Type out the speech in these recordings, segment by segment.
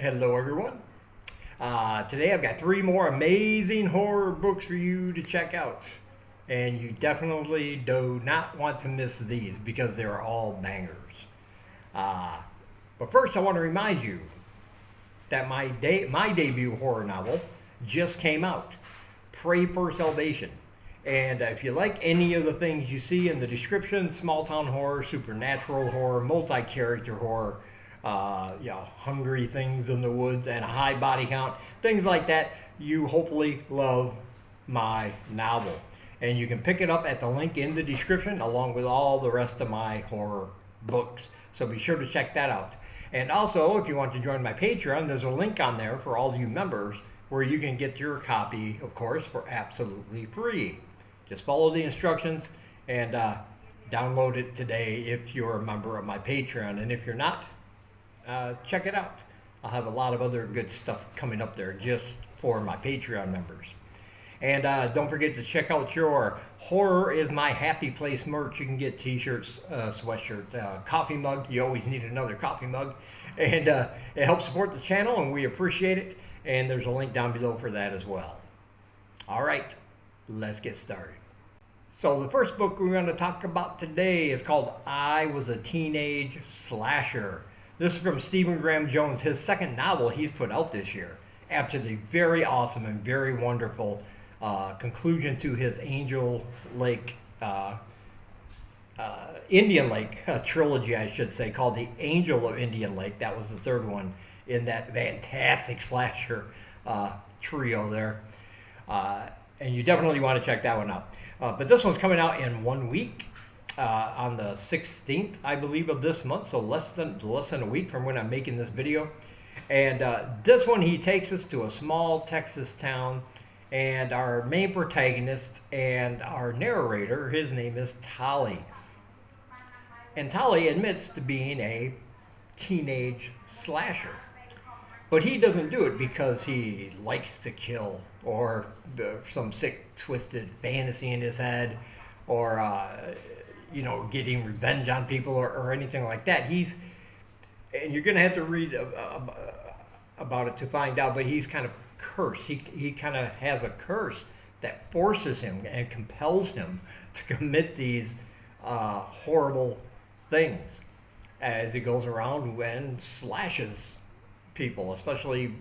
Hello everyone. Today I've got three more amazing horror books for you to check out. And you definitely do not want to miss these because they're all bangers. But first I want to remind you that my debut horror novel just came out, Pray for Salvation. And if you like any of the things you see in the description, small town horror, supernatural horror, multi-character horror, hungry things in the woods and a high body count, things like that, you hopefully love my novel. And you can pick it up at the link in the description along with all the rest of my horror books. So be sure to check that out. And also, if you want to join my Patreon, there's a link on there for all you members where you can get your copy, of course, for absolutely free. Just follow the instructions and download it today if you're a member of my Patreon. And if you're not, check it out. I'll have a lot of other good stuff coming up there just for my Patreon members. And don't forget to check out your Horror is My Happy Place merch. You can get t-shirts, sweatshirt, coffee mug. You always need another coffee mug. And it helps support the channel, and we appreciate it. And there's a link down below for that as well. All right, let's get started. So the first book we're going to talk about today is called I Was a Teenage Slasher. This is from Stephen Graham Jones, his second novel he's put out this year, after the very awesome and very wonderful conclusion to his Angel Lake, Indian Lake trilogy, I should say, called The Angel of Indian Lake. That was the third one in that fantastic slasher trio there. And you definitely want to check that one out. But this one's coming out in 1 week. On the 16th, I believe, of this month, so less than a week from when I'm making this video. And this one, he takes us to a small Texas town, and our main protagonist and our narrator, his name is Tolly. And Tolly admits to being a teenage slasher. But he doesn't do it because he likes to kill, or some sick, twisted fantasy in his head, or getting revenge on people or anything like that. And you're going to have to read about it to find out, but he's kind of cursed. He kind of has a curse that forces him and compels him to commit these horrible things as he goes around and slashes people, especially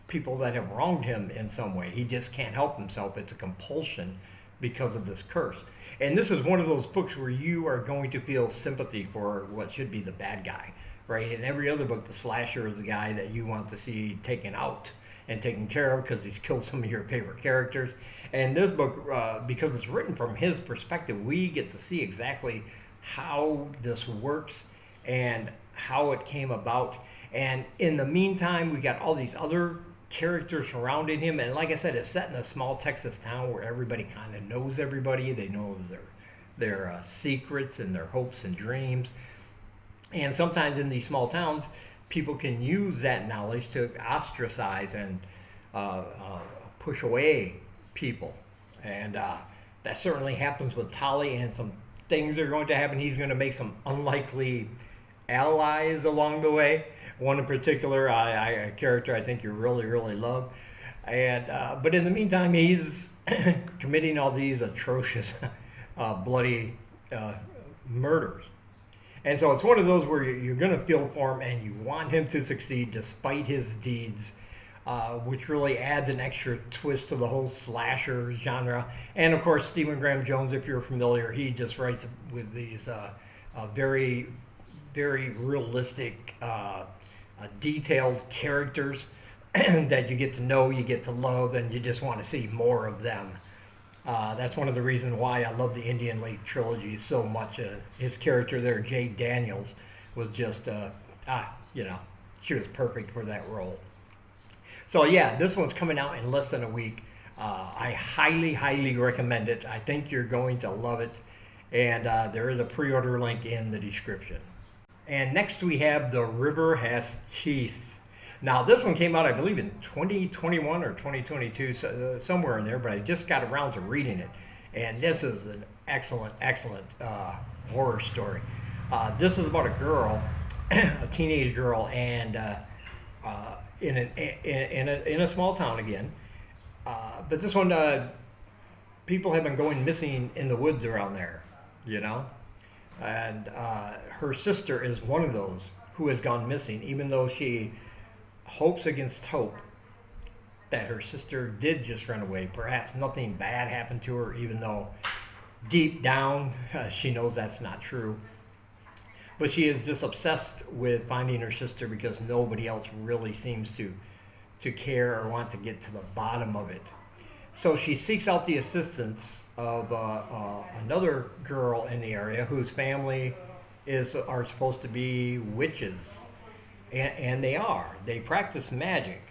people that have wronged him in some way. He just can't help himself. It's a compulsion because of this curse. And this is one of those books where you are going to feel sympathy for what should be the bad guy, right? In every other book, the slasher is the guy that you want to see taken out and taken care of because he's killed some of your favorite characters. And this book, because it's written from his perspective, we get to see exactly how this works and how it came about. And in the meantime, we got all these other characters surrounding him, and like I said, it's set in a small Texas town where everybody kind of knows everybody. They know their secrets and their hopes and dreams. And sometimes in these small towns, people can use that knowledge to ostracize and push away people. And that certainly happens with Tolly, and some things are going to happen. He's going to make some unlikely allies along the way. One in particular, a character I think you really, really love. And but in the meantime, he's committing all these atrocious, bloody murders. And so it's one of those where you're going to feel for him and you want him to succeed despite his deeds, which really adds an extra twist to the whole slasher genre. And of course, Stephen Graham Jones, if you're familiar, he just writes with these very, very realistic, detailed characters that you get to know, you get to love, and you just want to see more of them. That's one of the reasons why I love the Indian Lake trilogy so much. His character there, Jay Daniels, was just, she was perfect for that role. So yeah, this one's coming out in less than a week. I highly, highly recommend it. I think you're going to love it. And there is a pre-order link in the description. And next we have The River Has Teeth. Now this one came out, I believe, in 2021 or 2022, somewhere in there, but I just got around to reading it. And this is an excellent, excellent horror story. This is about a girl, a teenage girl, and in a small town again. But this one, people have been going missing in the woods around there, you know? And her sister is one of those who has gone missing, even though she hopes against hope that her sister did just run away. Perhaps nothing bad happened to her, even though deep down she knows that's not true. But she is just obsessed with finding her sister because nobody else really seems to care or want to get to the bottom of it. So she seeks out the assistance of another girl in the area whose family are supposed to be witches, and they are. They practice magic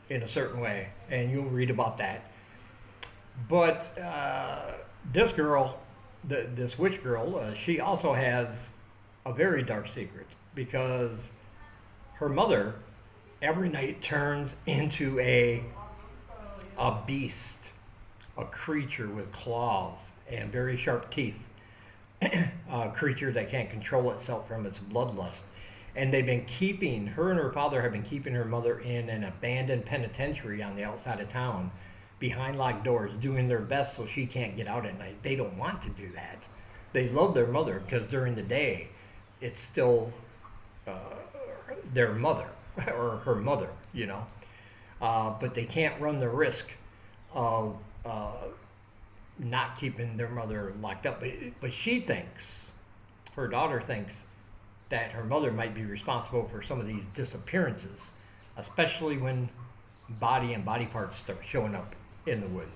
in a certain way, and you'll read about that. But this girl, this witch girl, she also has a very dark secret, because her mother every night turns into a beast, a creature with claws and very sharp teeth, a creature that can't control itself from its bloodlust. And they've been keeping, her and her father have been keeping her mother in an abandoned penitentiary on the outside of town, behind locked doors, doing their best so she can't get out at night. They don't want to do that. They love their mother because during the day, it's still their mother, or her mother, you know. But they can't run the risk of not keeping their mother locked up. But she thinks, her daughter thinks, that her mother might be responsible for some of these disappearances, especially when body and body parts start showing up in the woods.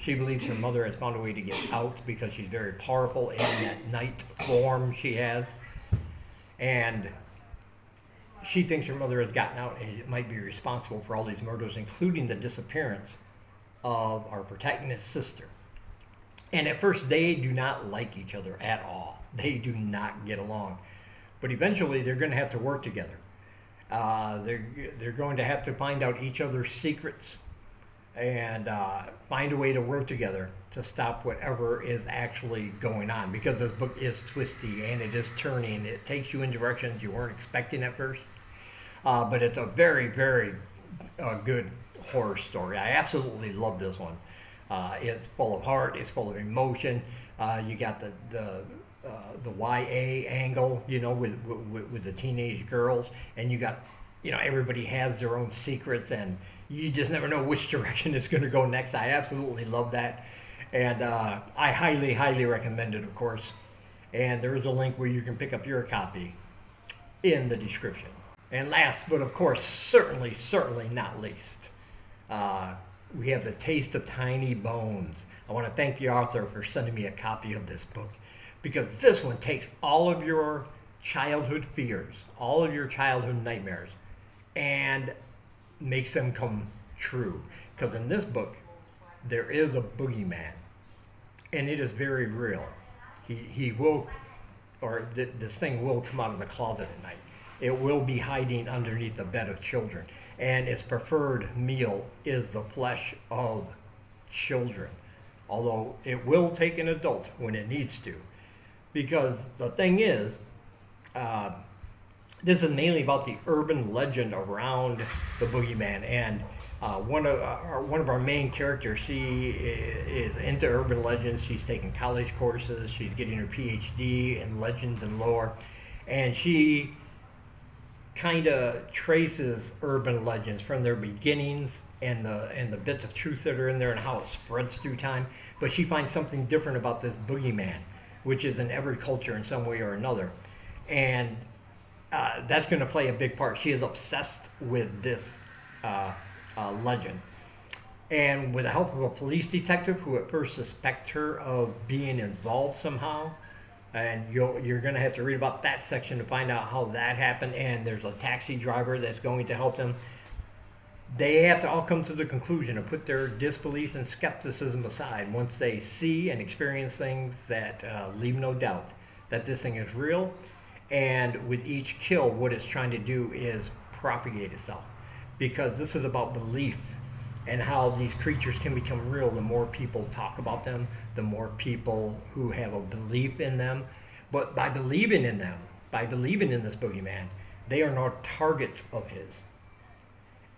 She believes her mother has found a way to get out because she's very powerful in that night form she has. And she thinks her mother has gotten out and might be responsible for all these murders, including the disappearance of our protagonist's sister. And at first, they do not like each other at all. They do not get along. But eventually, they're going to have to work together. They're going to have to find out each other's secrets and find a way to work together to stop whatever is actually going on. Because this book is twisty and it is turning. It takes you in directions you weren't expecting at first. But it's a very, very good horror story. I absolutely love this one. It's full of heart. It's full of emotion. You got the YA angle, you know, with the teenage girls, and you got, you know, everybody has their own secrets, and you just never know which direction it's going to go next. I absolutely love that, and I highly, highly recommend it, of course. And there is a link where you can pick up your copy in the description. And last, but of course, certainly not least, we have The Taste of Tiny Bones. I want to thank the author for sending me a copy of this book, because this one takes all of your childhood fears, all of your childhood nightmares, and makes them come true. Because in this book, there is a boogeyman, and it is very real. He will, or this thing will come out of the closet at night. It will be hiding underneath the bed of children, and its preferred meal is the flesh of children, although it will take an adult when it needs to. Because the thing is, this is mainly about the urban legend around the boogeyman. And one of our main characters, she is into urban legends. She's taking college courses. She's getting her PhD in legends and lore. And she kind of traces urban legends from their beginnings and the bits of truth that are in there and how it spreads through time. But she finds something different about this boogeyman, which is in every culture in some way or another. And that's going to play a big part. She is obsessed with this legend. And with the help of a police detective who at first suspect her of being involved somehow, and you're going to have to read about that section to find out how that happened. And there's a taxi driver that's going to help them. They have to all come to the conclusion and put their disbelief and skepticism aside once they see and experience things that leave no doubt that this thing is real. And with each kill, what it's trying to do is propagate itself, because this is about belief and how these creatures can become real. The more people talk about them, the more people who have a belief in them. But by believing in them, by believing in this boogeyman, they are now targets of his.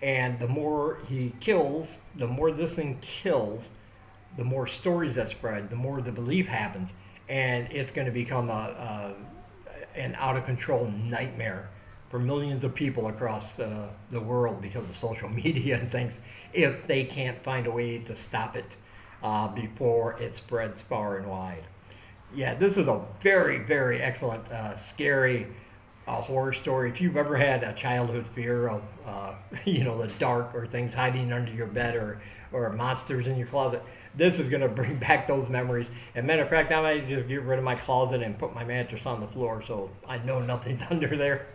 And the more he kills, the more this thing kills, the more stories that spread, the more the belief happens, and it's going to become an out of control nightmare for millions of people across the world because of social media and things, if they can't find a way to stop it before it spreads far and wide. Yeah, this is a very, very excellent, scary horror story. If you've ever had a childhood fear of, the dark or things hiding under your bed or monsters in your closet, this is going to bring back those memories. And matter of fact, I might just get rid of my closet and put my mattress on the floor so I know nothing's under there.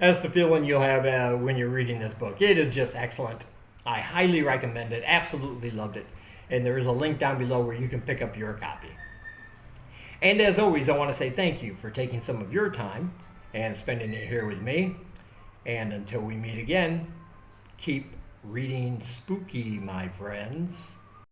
That's the feeling you'll have when you're reading this book. It is just excellent. I highly recommend it. Absolutely loved it. And there is a link down below where you can pick up your copy. And as always, I want to say thank you for taking some of your time and spending it here with me. And until we meet again, keep reading spooky, my friends.